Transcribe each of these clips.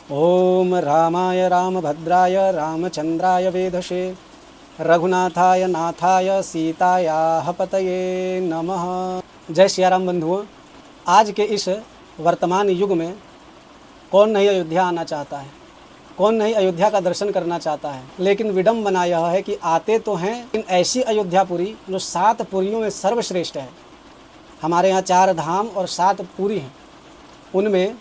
ओम रामाय रामभद्राय रामचंद्राय वेधसे रघुनाथाय नाथाय सीतायाः पतये नमः। जय सिया राम बंधुओं। आज के इस वर्तमान युग में कौन नहीं अयोध्या आना चाहता है, कौन नहीं अयोध्या का दर्शन करना चाहता है। लेकिन विडम्बना यह है कि आते तो हैं, लेकिन ऐसी अयोध्यापुरी जो 7 पुरियों में सर्वश्रेष्ठ है। हमारे यहाँ 4 धाम और 7 पुरी हैं, उनमें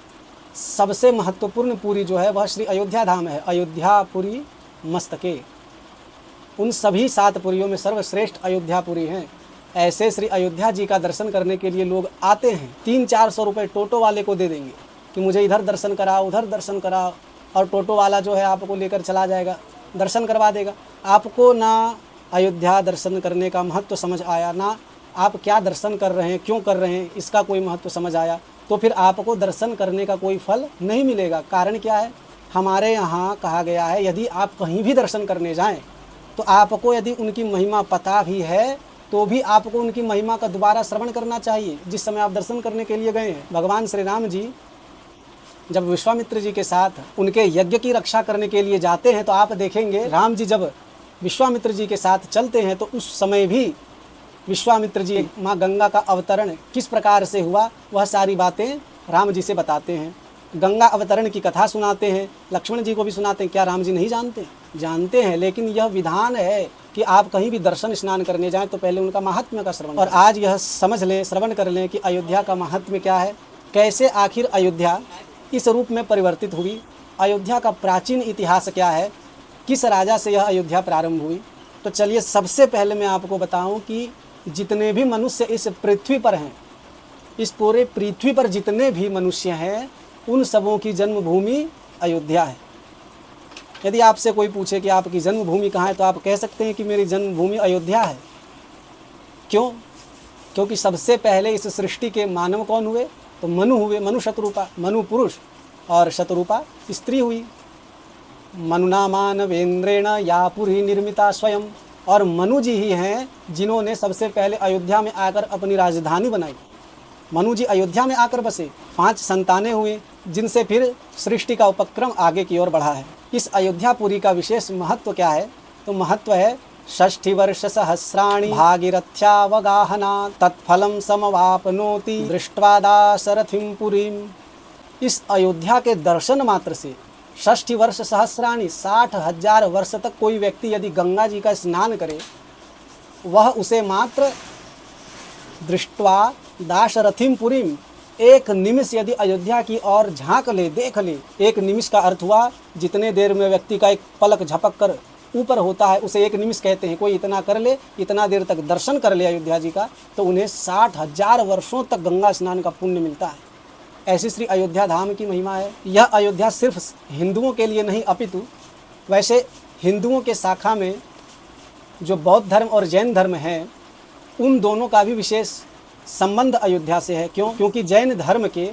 सबसे महत्वपूर्ण पुरी जो है वह श्री अयोध्या धाम है। अयोध्यापुरी मस्तके, उन सभी 7 पुरियों में सर्वश्रेष्ठ अयोध्यापुरी हैं। ऐसे श्री अयोध्या जी का दर्शन करने के लिए लोग आते हैं। 300-400 रुपये टोटो वाले को दे देंगे कि मुझे इधर दर्शन कराओ, उधर दर्शन कराओ, और टोटो वाला जो है आपको लेकर चला जाएगा, दर्शन करवा देगा। आपको ना अयोध्या दर्शन करने का महत्व समझ आया, ना आप क्या दर्शन कर रहे हैं, क्यों कर रहे हैं, इसका कोई महत्व समझ आया, तो फिर आपको दर्शन करने का कोई फल नहीं मिलेगा। कारण क्या है? हमारे यहाँ कहा गया है यदि आप कहीं भी दर्शन करने जाएं तो आपको यदि उनकी महिमा पता भी है तो भी आपको उनकी महिमा का दोबारा श्रवण करना चाहिए जिस समय आप दर्शन करने के लिए गए हैं। भगवान श्री राम जी जब विश्वामित्र जी के साथ उनके यज्ञ की रक्षा करने के लिए जाते हैं तो आप देखेंगे राम जी जब विश्वामित्र जी के साथ चलते हैं तो उस समय भी विश्वामित्र जी माँ गंगा का अवतरण किस प्रकार से हुआ वह सारी बातें राम जी से बताते हैं। गंगा अवतरण की कथा सुनाते हैं, लक्ष्मण जी को भी सुनाते हैं। क्या राम जी नहीं जानते? जानते हैं, लेकिन यह विधान है कि आप कहीं भी दर्शन स्नान करने जाएं तो पहले उनका महात्म्य का श्रवण। और आज यह समझ लें, श्रवण कर लें कि अयोध्या का महात्म्य क्या है, कैसे आखिर अयोध्या इस रूप में परिवर्तित हुई, अयोध्या का प्राचीन इतिहास क्या है, किस राजा से यह अयोध्या प्रारंभ हुई। तो चलिए सबसे पहले मैं आपको बताऊं कि जितने भी मनुष्य इस पृथ्वी पर हैं, इस पूरे पृथ्वी पर जितने भी मनुष्य हैं, उन सबों की जन्मभूमि अयोध्या है। यदि आपसे कोई पूछे कि आपकी जन्मभूमि कहाँ है तो आप कह सकते हैं कि मेरी जन्मभूमि अयोध्या है। क्यों? क्योंकि सबसे पहले इस सृष्टि के मानव कौन हुए? तो मनु हुए। मनु शतरूपा, मनु पुरुष और शतरूपा स्त्री हुई। मनुना मानवेंद्रेण या पुरी निर्मिता स्वयं, और मनु जी ही हैं जिन्होंने सबसे पहले अयोध्या में आकर अपनी राजधानी बनाई। मनु जी अयोध्या में आकर बसे, 5 संतानें हुई जिनसे फिर सृष्टि का उपक्रम आगे की ओर बढ़ा है। इस अयोध्यापुरी का विशेष महत्व क्या है? तो महत्व है 60 वर्ष सहस्राणि भागीरथ्यावगाहना तत्फलम समवापनोति दृष्ट्वा दाशरथिं पुरीम। इस अयोध्या के दर्शन मात्र से 60 वर्ष सहस्राणि 60,000 वर्ष तक कोई व्यक्ति यदि गंगा जी का स्नान करे, वह उसे मात्र दृष्ट्वा दाशरथिं पुरीम, एक निमिष यदि अयोध्या की ओर झांक ले, देख ले। एक निमिष का अर्थ हुआ जितने देर में व्यक्ति का एक पलक झपक कर ऊपर होता है उसे एक निमिष कहते हैं। कोई इतना कर ले, इतना देर तक दर्शन कर ले अयोध्या जी का, तो उन्हें 60,000 वर्षों तक गंगा स्नान का पुण्य मिलता है। ऐसी श्री अयोध्या धाम की महिमा है। यह अयोध्या सिर्फ हिंदुओं के लिए नहीं, अपितु वैसे हिंदुओं के शाखा में जो बौद्ध धर्म और जैन धर्म है, उन दोनों का भी विशेष संबंध अयोध्या से है। क्यों? क्योंकि जैन धर्म के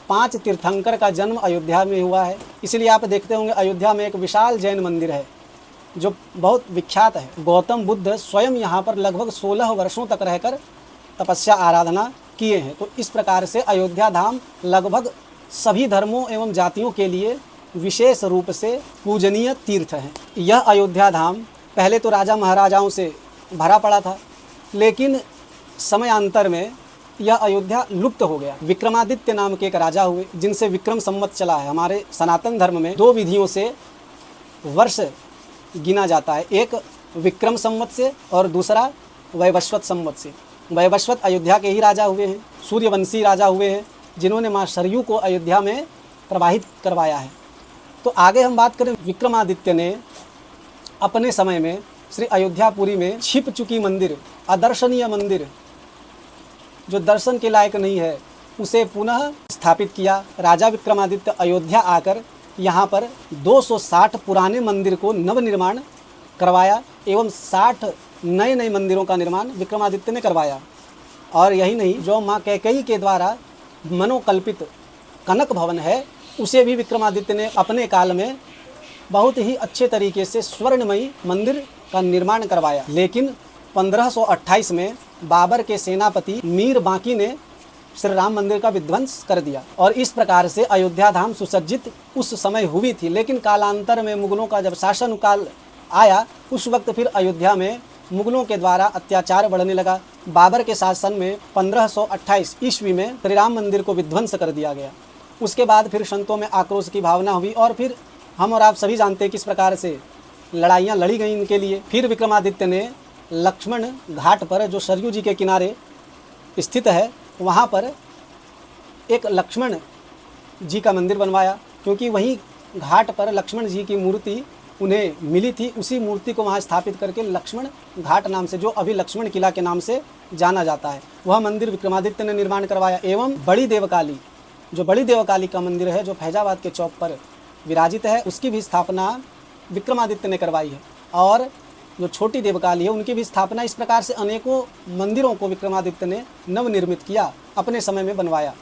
5 तीर्थंकर का जन्म अयोध्या में हुआ है। इसलिए आप देखते होंगे अयोध्या में एक विशाल जैन मंदिर है जो बहुत विख्यात है। गौतम बुद्ध स्वयं यहाँ पर लगभग 16 वर्षों तक रहकर तपस्या आराधना किए हैं। तो इस प्रकार से अयोध्या धाम लगभग सभी धर्मों एवं जातियों के लिए विशेष रूप से पूजनीय तीर्थ है। यह अयोध्या धाम पहले तो राजा महाराजाओं से भरा पड़ा था, लेकिन समयांतर में यह अयोध्या लुप्त हो गया। विक्रमादित्य नाम के एक राजा हुए जिनसे विक्रम संवत चला है। हमारे सनातन धर्म में 2 विधियों से वर्ष गिना जाता है, एक विक्रम संवत से और दूसरा वैवस्वत संवत से। वैवस्वत अयोध्या के ही राजा हुए हैं, सूर्यवंशी राजा हुए हैं जिन्होंने माँ सरयू को अयोध्या में प्रवाहित करवाया है। तो आगे हम बात करें, विक्रमादित्य ने अपने समय में श्री अयोध्यापुरी में छिप चुकी मंदिर, अदर्शनीय मंदिर जो दर्शन के लायक नहीं है, उसे पुनः स्थापित किया। राजा विक्रमादित्य अयोध्या आकर यहाँ पर 260 पुराने मंदिर को नवनिर्माण करवाया एवं 60 नए मंदिरों का निर्माण विक्रमादित्य ने करवाया। और यही नहीं, जो माँ कैकेयी के द्वारा मनोकल्पित कनक भवन है, उसे भी विक्रमादित्य ने अपने काल में बहुत ही अच्छे तरीके से स्वर्णमयी मंदिर का निर्माण करवाया। लेकिन 1528 में बाबर के सेनापति मीर बांकी ने श्री राम मंदिर का विध्वंस कर दिया। और इस प्रकार से अयोध्या धाम सुसज्जित उस समय हुई थी। लेकिन कालांतर में मुगलों का जब शासन काल आया, उस वक्त फिर अयोध्या में मुगलों के द्वारा अत्याचार बढ़ने लगा। बाबर के शासन में 1528 ईस्वी में श्री राम मंदिर को विध्वंस कर दिया गया। उसके बाद फिर संतों में आक्रोश की भावना हुई और फिर हम और आप सभी जानते हैं किस प्रकार से लड़ाइयाँ लड़ी गई इनके लिए। फिर विक्रमादित्य ने लक्ष्मण घाट पर, जो सरयू जी के किनारे स्थित है, वहाँ पर एक लक्ष्मण जी का मंदिर बनवाया, क्योंकि वहीं घाट पर लक्ष्मण जी की मूर्ति उन्हें मिली थी। उसी मूर्ति को वहाँ स्थापित करके लक्ष्मण घाट नाम से, जो अभी लक्ष्मण किला के नाम से जाना जाता है, वह मंदिर विक्रमादित्य ने निर्माण करवाया। एवं बड़ी देवकाली, जो बड़ी देवकाली का मंदिर है, जो फैजाबाद के चौक पर विराजित है, उसकी भी स्थापना विक्रमादित्य ने करवाई है। और जो छोटी देवकाली है, उनकी भी स्थापना। इस प्रकार से अनेकों मंदिरों को विक्रमादित्य ने नवनिर्मित किया, अपने समय में बनवाया।